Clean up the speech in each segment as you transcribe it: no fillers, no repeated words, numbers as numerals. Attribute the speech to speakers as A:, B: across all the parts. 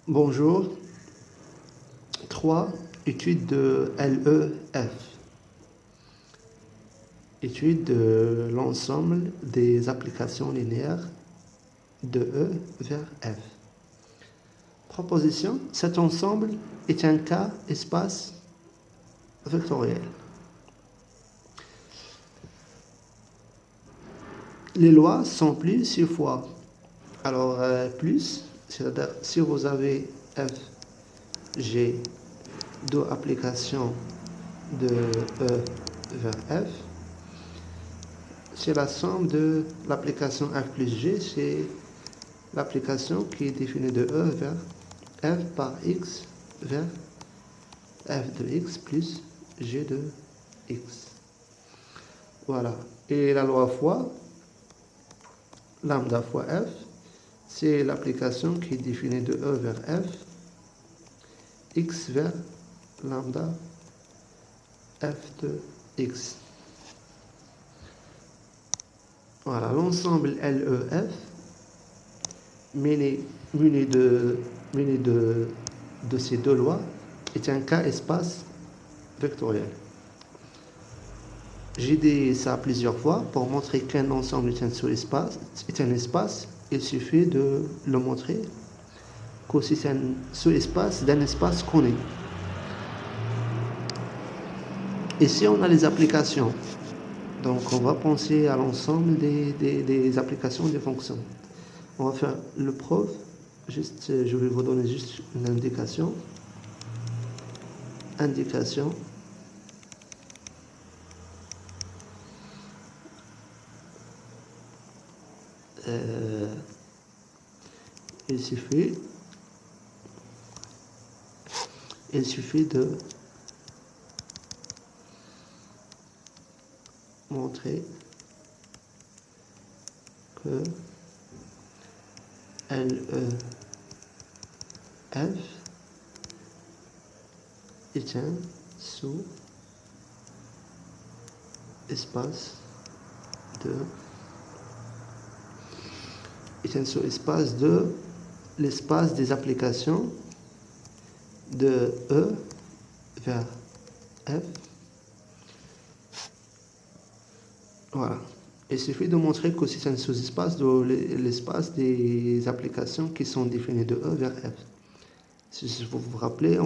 A: Bonjour. 3. Étude de LEF. Étude de l'ensemble des applications linéaires de E vers F. Proposition. Cet ensemble est un cas espace vectoriel. Les lois sont plus 6 fois. Alors, plus, c'est-à-dire si vous avez F, G, deux applications de E vers F, c'est la somme de l'application F plus G, c'est l'application qui est définie de E vers F par X vers F de X plus G de X. Voilà. Et la loi fois, lambda fois F, c'est l'application qui est définie de E vers F, X vers lambda F de X. Voilà, l'ensemble LEF muni de ces deux lois est un cas espace vectoriel. J'ai dit ça plusieurs fois pour montrer qu'un ensemble est un espace. Il suffit de le montrer que c'est un sous-espace d'un espace connu. Ici, on a les applications. Donc, on va penser à l'ensemble des applications des fonctions. On va faire le preuve. Je vais vous donner juste une indication. Il suffit de montrer que LEF est un sous-espace de l'espace des applications de E vers F. Voilà. Il suffit de montrer que c'est un sous-espace de l'espace des applications qui sont définies de E vers F. Si vous vous rappelez,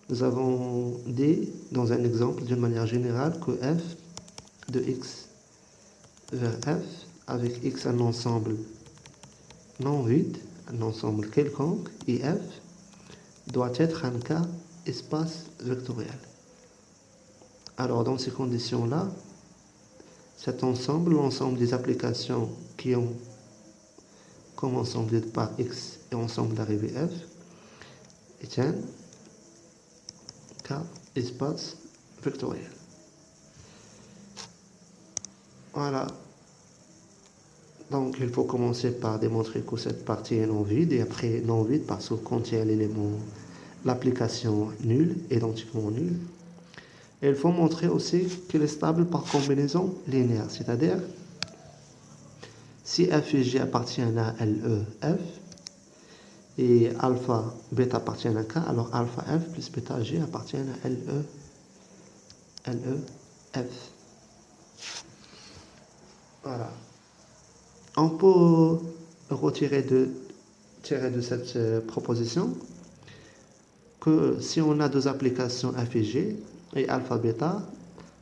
A: nous avons dit dans un exemple d'une manière générale que F de X vers F, avec X un ensemble non vide, un ensemble quelconque, et F doit être un cas espace vectoriel. Alors dans ces conditions-là, cet ensemble, l'ensemble des applications qui ont comme ensemble de part X et ensemble d'arrivée F, est un cas espace vectoriel. Voilà. Donc il faut commencer par démontrer que cette partie est non vide, et après non vide parce qu'elle contient l'élément, l'application nulle, identiquement nulle. Et il faut montrer aussi qu'elle est stable par combinaison linéaire, c'est-à-dire si F et G appartiennent à LEF et alpha, bêta appartiennent à K, alors alpha F plus bêta G appartiennent à LEF. Voilà. On peut tirer de cette proposition que si on a deux applications F et G et alpha bêta,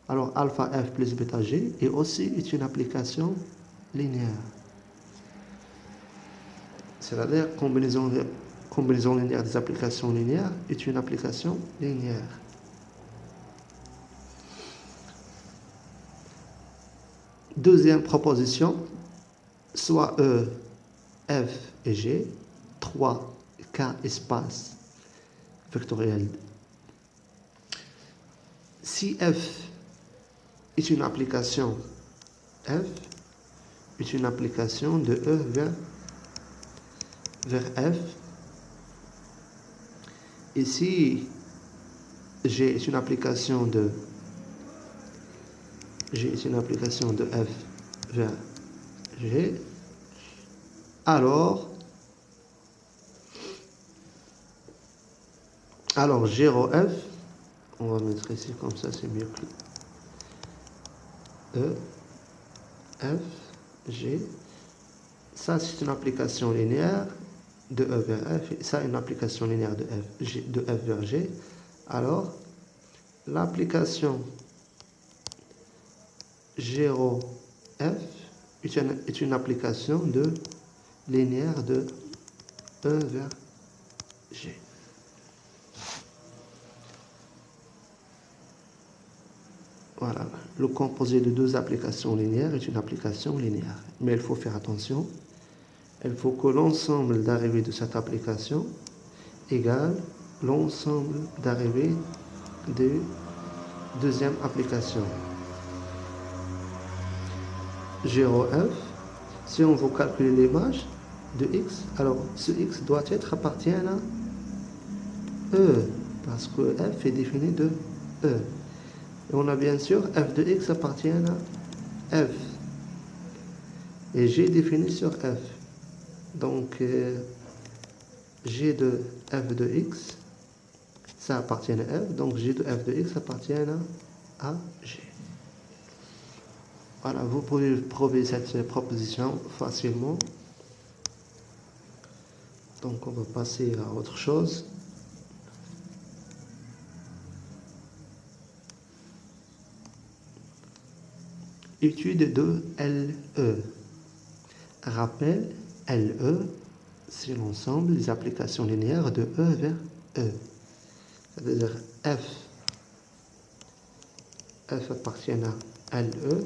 A: alors alpha F plus bêta G est aussi une application linéaire. C'est-à-dire combinaison linéaire des applications linéaires est une application linéaire. Deuxième proposition, soit E, F et G, 3 cas espaces vectoriels. Si F est une application, F est une application de E vers F, et si G est une application de F vers G, alors Alors, 0f, on va mettre ici comme ça, c'est mieux que E, F, G. Ça, c'est une application linéaire de E vers F. Et ça, une application linéaire de F vers G. Alors, l'application 0f est une application de linéaire de E vers G. Voilà, le composé de deux applications linéaires est une application linéaire. Mais il faut faire attention. Il faut que l'ensemble d'arrivées de cette application égale l'ensemble d'arrivées de deuxième application. 0f, si on veut calculer l'image de x, alors ce x doit être appartient à E, parce que f est défini de E. Et on a bien sûr f de x appartient à f. Et g défini sur f. Donc, g de f de x, ça appartient à f. Donc, g de f de x appartient à g. Voilà, vous pouvez prouver cette proposition facilement. Donc, on va passer à autre chose. Étude de LE. Rappel, LE, c'est l'ensemble des applications linéaires de E vers E. C'est-à-dire F appartient à LE.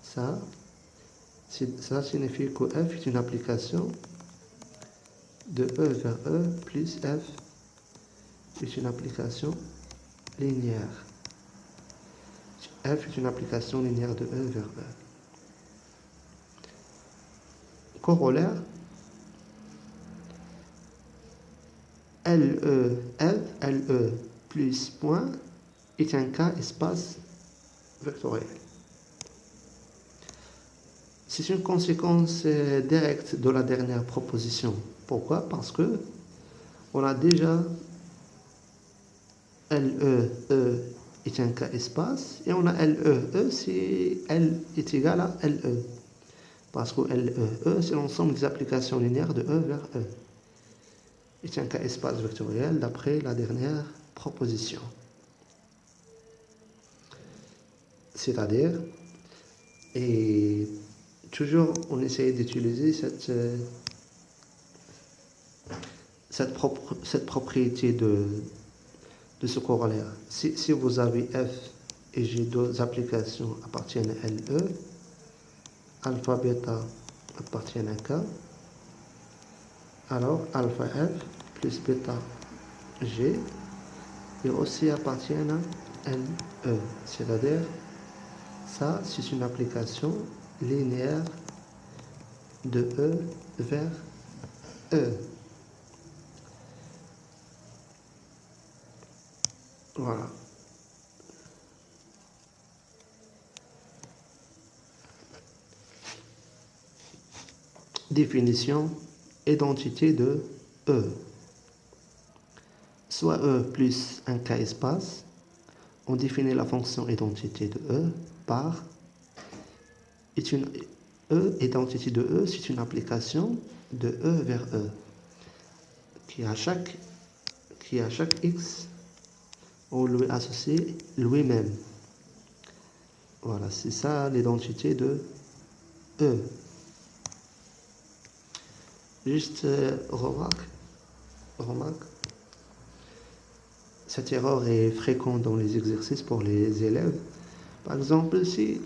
A: Ça signifie que F est une application de E vers E plus F est une application linéaire. F est une application linéaire de E vers E. Corollaire, LE plus point est un cas espace vectoriel. C'est une conséquence directe de la dernière proposition. Pourquoi? Parce que on a déjà LE est un cas espace et on a LE si L est égal à LE. Parce que LE c'est l'ensemble des applications linéaires de E vers E. Est un cas espace vectoriel d'après la dernière proposition. C'est-à-dire, et toujours on essaye d'utiliser cette propriété de ce corollaire. Si vous avez F et G, deux applications appartiennent à LE, alpha bêta appartiennent à K, alors alpha F plus bêta G et aussi appartiennent à LE. C'est-à-dire, ça c'est une application linéaire de E vers E. Voilà. Définition, identité de E. Soit E plus un cas espace, on définit la fonction identité de E par identité de E, c'est une application de E vers E qui à chaque x on lui associe lui-même. Voilà, c'est ça l'identité de E. Juste remarque, cette erreur est fréquente dans les exercices pour les élèves. Par exemple, si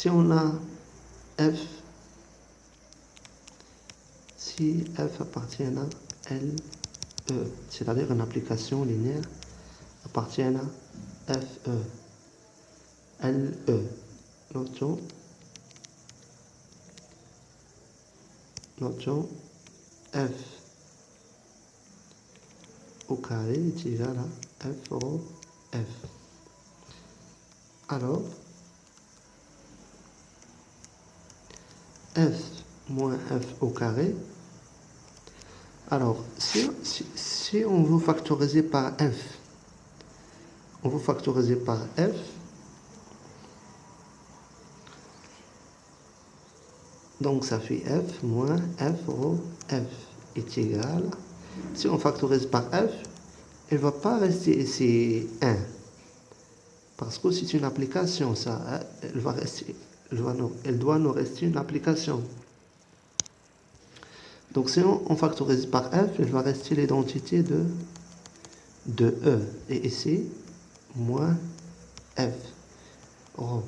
A: on a F, si F appartient à LE, c'est-à-dire une application linéaire appartient à FE, LE, notons F au carré est égal à F au F. Alors, F moins F au carré, Alors, si on veut factoriser par f, on veut factoriser par f, donc ça fait f moins f rho f est égal. Si on factorise par f, elle ne va pas rester ici 1. Parce que c'est une application, ça. Elle doit nous rester une application. Donc si on factorise par f, il va rester l'identité de e. Et ici, moins f rho.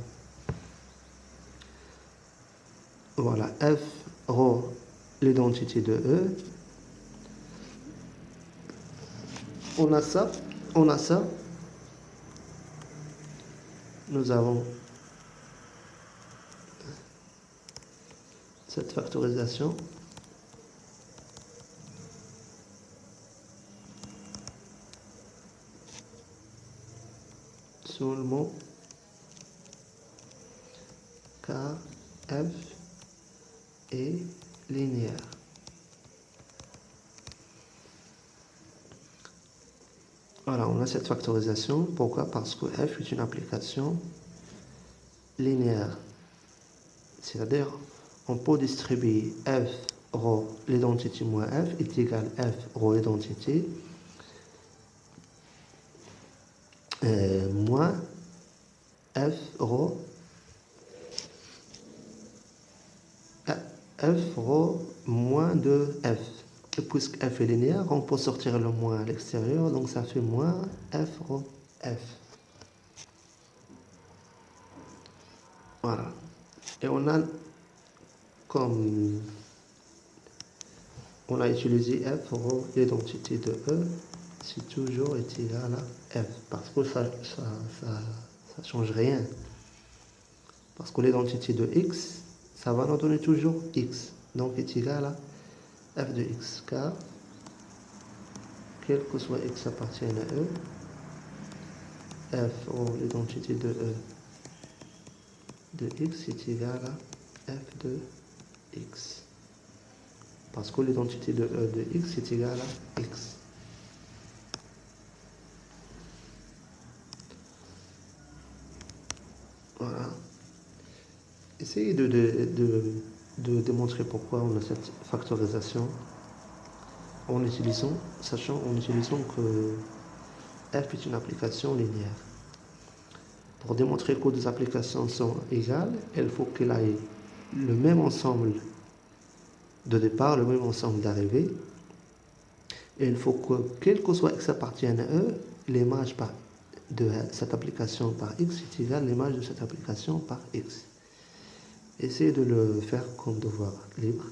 A: Voilà, f rho, l'identité de e. On a ça, on a ça. Nous avons cette factorisation. Sous le mot car f est linéaire. Voilà, on a cette factorisation. Pourquoi? Parce que f est une application linéaire. C'est-à-dire, on peut distribuer f rho l'identité moins f est égal à f rho l'identité moins f rho moins de f. Et puisque f est linéaire, on peut sortir le moins à l'extérieur, donc ça fait moins f rho f. Voilà. Et on a utilisé f rho l'identité de e, c'est toujours est égal à f, parce que ça change rien. Parce que l'identité de x, ça va nous donner toujours x, donc est égal à f de x, car quel que soit x appartienne à e, f rho l'identité de e de x est égal à f de x. Parce que l'identité de e de x est égale à x. Voilà. Essayez de démontrer pourquoi on a cette factorisation en utilisant que f est une application linéaire. Pour démontrer que deux applications sont égales, il faut qu'elle ait le même ensemble de départ, le même ensemble d'arrivée. Et il faut que, quel que soit x appartienne à e, l'image de cette application par x est égale à l'image de cette application par x. Essayez de le faire comme devoir libre.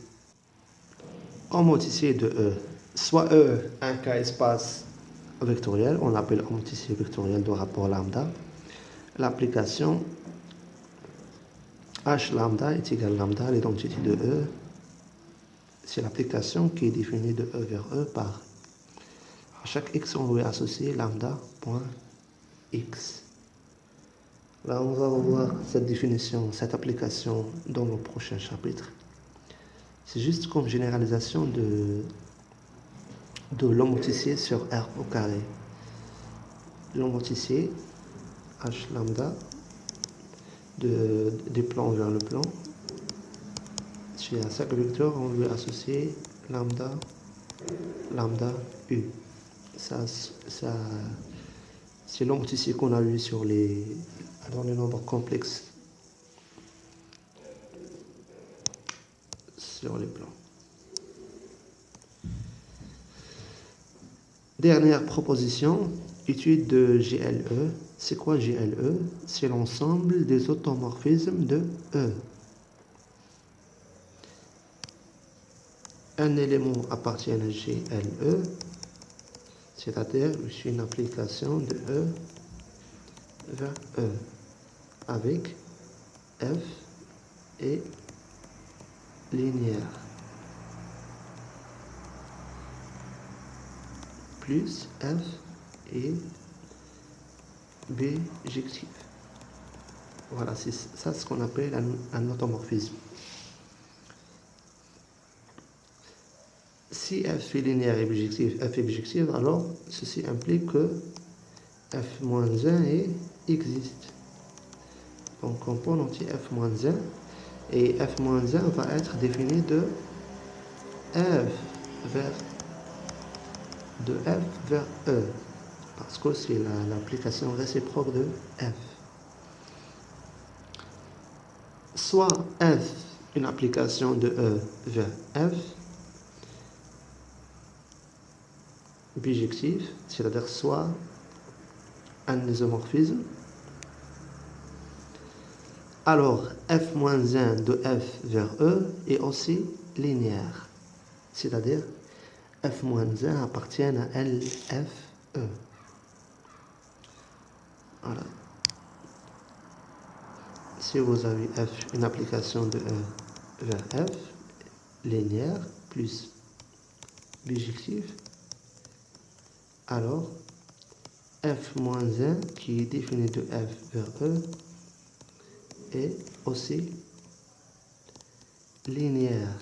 A: Homoticier de E. Soit E, un cas espace vectoriel, on l'appelle homoticier vectoriel de rapport lambda. L'application H lambda est égal à lambda à l'identité de E. C'est l'application qui est définie de E vers E par à chaque x, on doit associer lambda.x. Là, on va revoir cette définition, cette application dans le prochain chapitre. C'est juste comme généralisation de l'homoticier sur R au carré. L'homoticier H lambda du plan vers le plan. Chez un cercle vecteur, on lui associe lambda U. Ça c'est l'homoticier qu'on a vu dans les nombres complexes sur les plans. Dernière proposition, étude de GLE. C'est quoi GLE? C'est l'ensemble des automorphismes de E. Un élément appartient à GLE, c'est-à-dire une application de E vers E, avec F est linéaire, plus F et bijectif. Voilà, c'est ça ce qu'on appelle un automorphisme. si f est linéaire et bijectif, f est bijectif, alors ceci implique que f-1 existe. Donc on peut noter f-1 et f-1 va être défini de f vers E parce que c'est l'application réciproque de f. Soit f une application de E vers f bijectif, c'est-à-dire soit un isomorphisme, alors f-1 de f vers E est aussi linéaire, c'est-à-dire f-1 appartient à LFE. Voilà. Si vous avez f une application de E vers f linéaire plus bijectif, alors f-1 qui est défini de f vers E est aussi linéaire.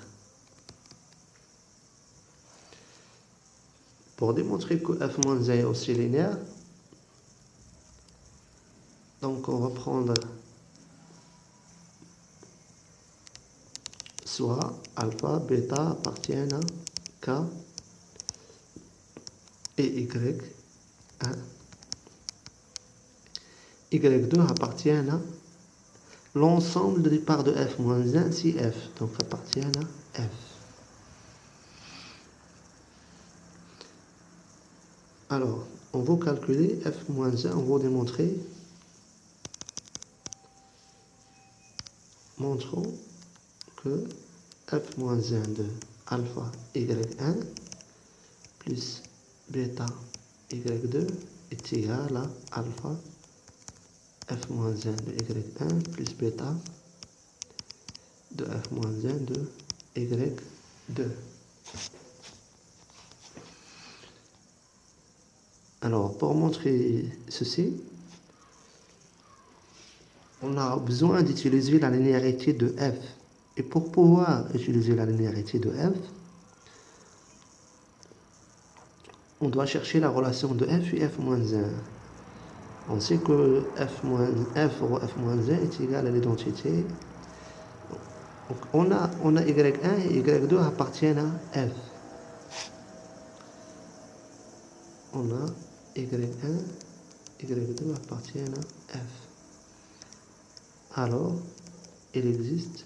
A: Pour démontrer que f-1 est aussi linéaire, donc on va prendre soit alpha, bêta appartiennent à K et Y1. Y2 appartiennent à l'ensemble des parts de f-1 si f, donc appartiennent à f. Alors, on va calculer f-1, on va démontrer, montrons que f-1 de alpha y1 plus bêta y2 est égal à alpha f-1 de y1 plus bêta de f-1 de y2. Alors, pour montrer ceci, on a besoin d'utiliser la linéarité de f. Et pour pouvoir utiliser la linéarité de f, on doit chercher la relation de f et f-1. On sait que f ou f-1 est égal à l'identité. Donc on a y1 et y2 appartiennent à f. On a y1, y2 appartiennent à f. Alors, il existe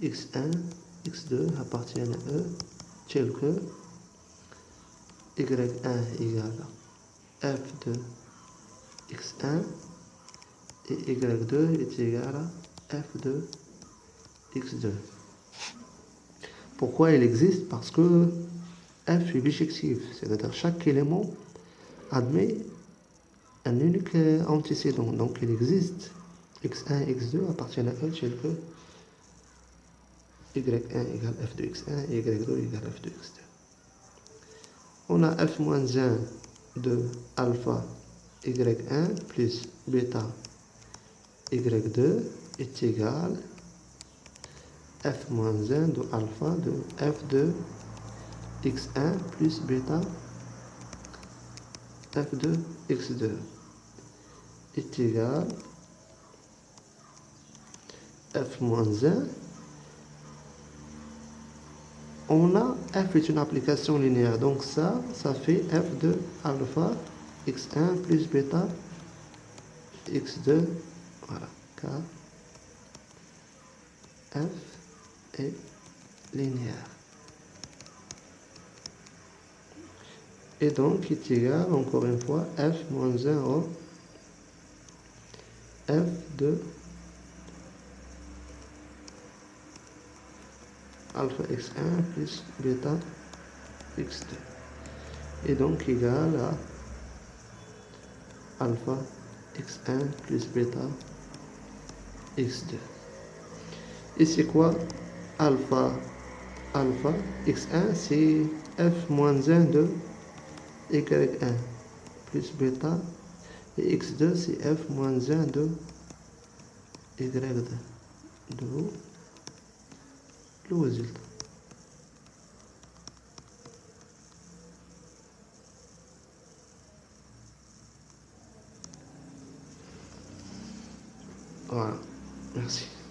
A: x1, x2 appartiennent à E, tel que y1 égale à f de x1 et y2 est égal à f de x2. Pourquoi il existe? Parce que f est bijectif, c'est-à-dire chaque élément admet un unique antécédent. Donc il existe x1 et x2 appartiennent à E tel que y1 égale f de x1 et y2 égale f de x2. On a f-1 de alpha y1 plus bêta y2 est égal à f-1 de alpha de f de x1 plus bêta f de x2 est égal à f-1. On a f est une application linéaire, donc ça fait f de alpha x1 plus bêta x2, voilà, car f est linéaire. Et donc est égal, encore une fois, f moins 1 au f de alpha x1 plus bêta x2. Et donc égal à alpha x1 plus bêta x2. Et c'est quoi alpha x1? C'est f moins 1 de y1 plus bêta. Et x2 c'est f moins 1 de y2. D'où le résultat. Voilà. Merci.